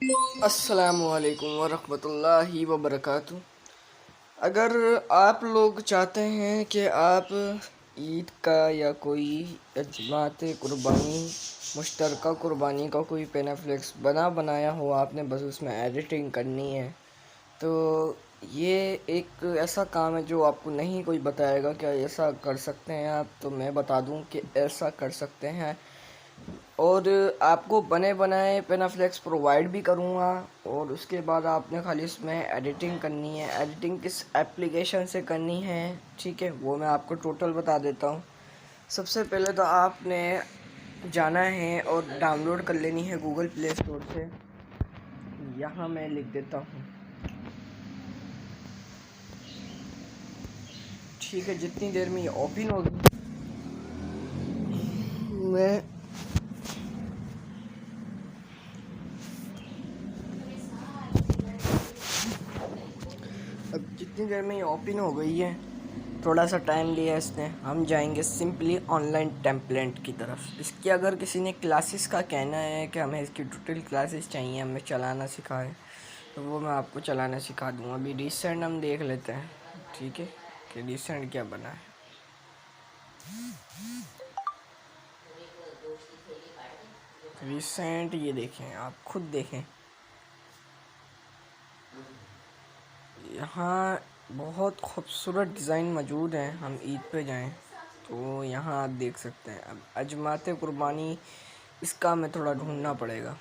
अस्सलामुअलैकुम वरहमतुल्लाहि वबरकातुहू। अगर आप लोग चाहते हैं कि आप ईद का या कोई अजमात कुर्बानी मुश्तरका कुर्बानी का कोई पेनाफ्लेक्स बनाया हो, आपने बस उसमें एडिटिंग करनी है, तो ये एक ऐसा काम है जो आपको नहीं कोई बताएगा क्या ऐसा कर सकते हैं आप, तो मैं बता दूं कि ऐसा कर सकते हैं। और आपको बने बनाए पेनाफ्लेक्स प्रोवाइड भी करूँगा, और उसके बाद आपने खाली इसमें एडिटिंग करनी है। एडिटिंग किस एप्लीकेशन से करनी है, ठीक है, वो मैं आपको टोटल बता देता हूँ। सबसे पहले तो आपने जाना है और डाउनलोड कर लेनी है गूगल प्ले स्टोर से। यहाँ मैं लिख देता हूँ, ठीक है। जितनी देर में ये ओपन होगी मैं अब जितनी देर में ये ओपन हो गई है, थोड़ा सा टाइम लिया इसने, हम जाएंगे सिंपली ऑनलाइन टेम्पलेट की तरफ। इसकी अगर किसी ने क्लासेस का कहना है कि हमें इसकी टोटल क्लासेस चाहिए, हमें चलाना सिखाए, तो वो मैं आपको चलाना सिखा दूँगा। अभी रिसेंट हम देख लेते हैं, ठीक है, कि रिसेंट क्या बना है। रिसेंट ये देखें, आप खुद देखें, यहाँ बहुत खूबसूरत डिज़ाइन मौजूद हैं। हम ईद पे जाएं तो यहाँ आप देख सकते हैं। अब अजमात कुर्बानी, इसका हमें थोड़ा ढूंढना पड़ेगा।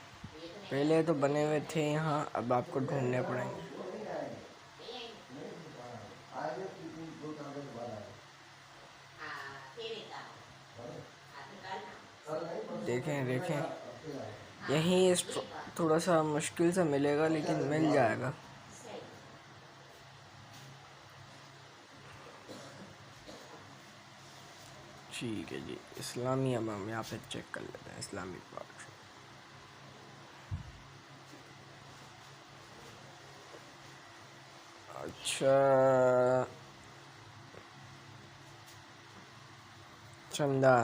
पहले तो बने हुए थे यहाँ, अब आपको ढूंढने पड़ेंगे। देखें यहीं थोड़ा सा मुश्किल से मिलेगा, लेकिन मिल जाएगा। ठीक है जी, इस्लामी। अब हम यहाँ पे चेक कर लेते हैं इस्लामिक पार्ट। अच्छा, चंदा,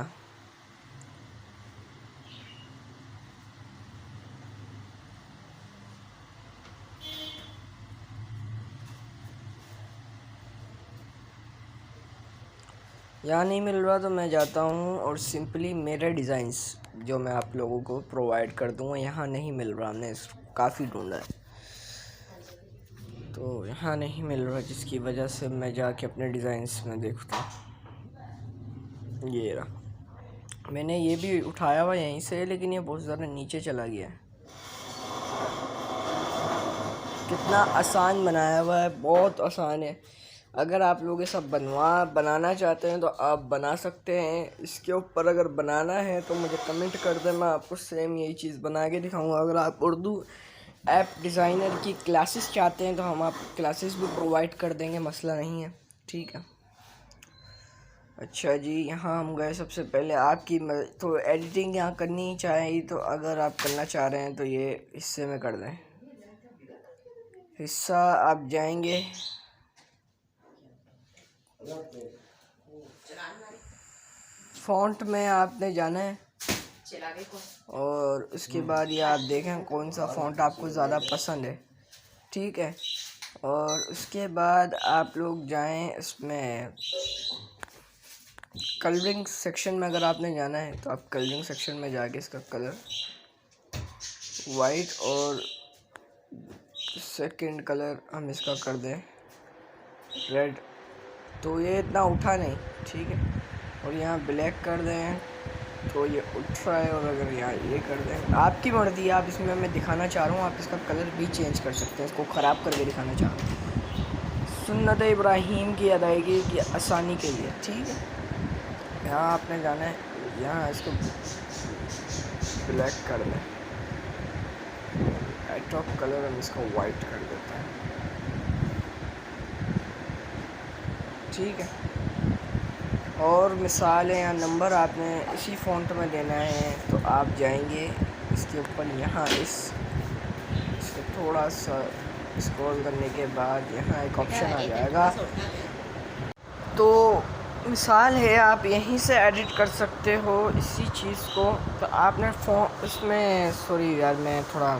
यहाँ नहीं मिल रहा तो मैं जाता हूँ और सिंपली मेरे डिज़ाइंस जो मैं आप लोगों को प्रोवाइड कर दूँगा, यहाँ नहीं मिल रहा। हमने काफ़ी ढूंढा है, तो यहाँ नहीं मिल रहा, जिसकी वजह से मैं जाके अपने डिज़ाइंस में देखता हूँ। ये रहा, मैंने ये भी उठाया हुआ यहीं से, लेकिन ये बहुत ज़्यादा नीचे चला गया है। कितना आसान बनाया हुआ है, बहुत आसान है। अगर आप लोग ये सब बनाना चाहते हैं तो आप बना सकते हैं। इसके ऊपर अगर बनाना है तो मुझे कमेंट कर दें, मैं आपको सेम यही चीज़ बना के दिखाऊंगा। अगर आप उर्दू ऐप डिज़ाइनर की क्लासेस चाहते हैं तो हम आपको क्लासेस भी प्रोवाइड कर देंगे, मसला नहीं है, ठीक है। अच्छा जी, यहाँ हम गए। सबसे पहले आपकी तो एडिटिंग यहाँ करनी ही चाहिए, तो अगर आप करना चाह रहे हैं तो ये हिस्से में कर दें। हिस्सा आप जाएंगे, फ़ॉन्ट में आपने जाना है, और उसके बाद ये आप देखें कौन सा फ़ॉन्ट आपको ज़्यादा पसंद है, ठीक है। और उसके बाद आप लोग जाएं इसमें कलरिंग सेक्शन में। अगर आपने जाना है तो आप कलरिंग सेक्शन में जाके इसका कलर वाइट, और सेकंड कलर हम इसका कर दें रेड, तो ये इतना उठा नहीं, ठीक है। और यहाँ ब्लैक कर दें तो ये उठ रहा है, और अगर यहाँ ये कर दें, आपकी मर्ज़ी है। आप इसमें मैं दिखाना चाह रहा हूँ, आप इसका कलर भी चेंज कर सकते हैं, इसको ख़राब करके दिखाना चाह रहा हूँ। सुन्नत इब्राहीम की अदायगी की आसानी के लिए, ठीक है। यहाँ आपने जाना है, यहाँ इसको ब्लैक कर दें, टॉप कलर हम इसको वाइट कर देते हैं, ठीक है। और मिसाल है, यहाँ नंबर आपने इसी फ़ॉन्ट में देना है, तो आप जाएंगे इसके ऊपर, यहाँ इसको थोड़ा सा स्क्रॉल करने के बाद यहाँ एक ऑप्शन आ जाएगा। तो मिसाल है, आप यहीं से एडिट कर सकते हो इसी चीज़ को। तो आपने इसमें, सॉरी यार, मैं थोड़ा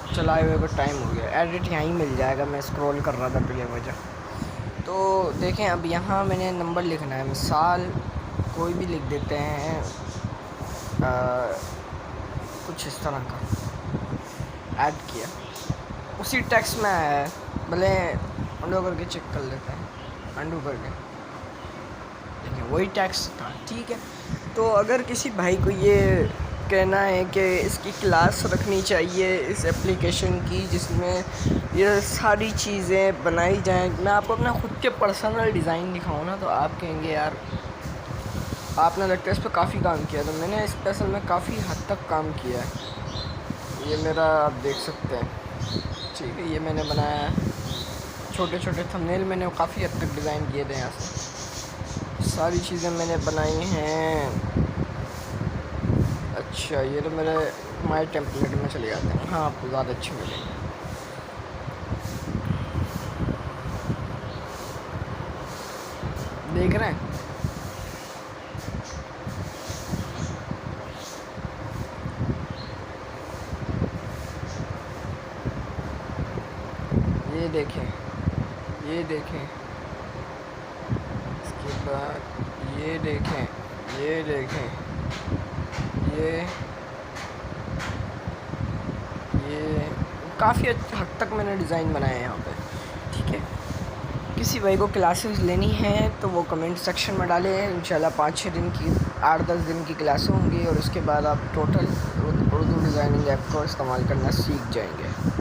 चलाए हुए को टाइम हो गया। एडिट यहीं मिल जाएगा, मैं स्क्रॉल कर रहा था बिले वजह। तो देखें अब यहाँ मैंने नंबर लिखना है, मिसाल कोई भी लिख देते हैं कुछ इस तरह का ऐड किया, उसी टेक्स्ट में आया है। भले अंडू करके चेक कर लेते हैं, अंडू करके देखिए वही टेक्स्ट था, ठीक है। तो अगर किसी भाई को ये कहना है कि इसकी क्लास रखनी चाहिए इस एप्लीकेशन की जिसमें ये सारी चीज़ें बनाई जाएं, मैं आपको अपना खुद के पर्सनल डिज़ाइन दिखाऊँ ना तो आप कहेंगे यार आपने लगता है इस पर काफ़ी काम किया। तो मैंने इस पर असल में काफ़ी हद तक काम किया है। ये मेरा आप देख सकते हैं, ठीक है। ये मैंने बनाया है, छोटे छोटे थंबनेल मैंने काफ़ी हद तक डिज़ाइन किए थे। यहाँ से सारी चीज़ें मैंने बनाई हैं। अच्छा ये तो मेरे माय टेम्पलेट में चले जाते हैं, हाँ आपको ज़्यादा अच्छे मिलेंगे। देख रहे हैं, ये देखें, ये देखें, इसके बाद ये देखें, ये देखें, ये काफ़ी हद तक मैंने डिज़ाइन बनाया है यहाँ पे, ठीक है। किसी भाई को क्लासेस लेनी है तो वो कमेंट सेक्शन में डालें। इंशाल्लाह 5-6 दिन की 8-10 दिन की क्लासें होंगी और उसके बाद आप टोटल उर्दू डिज़ाइनिंग ऐप को इस्तेमाल करना सीख जाएंगे।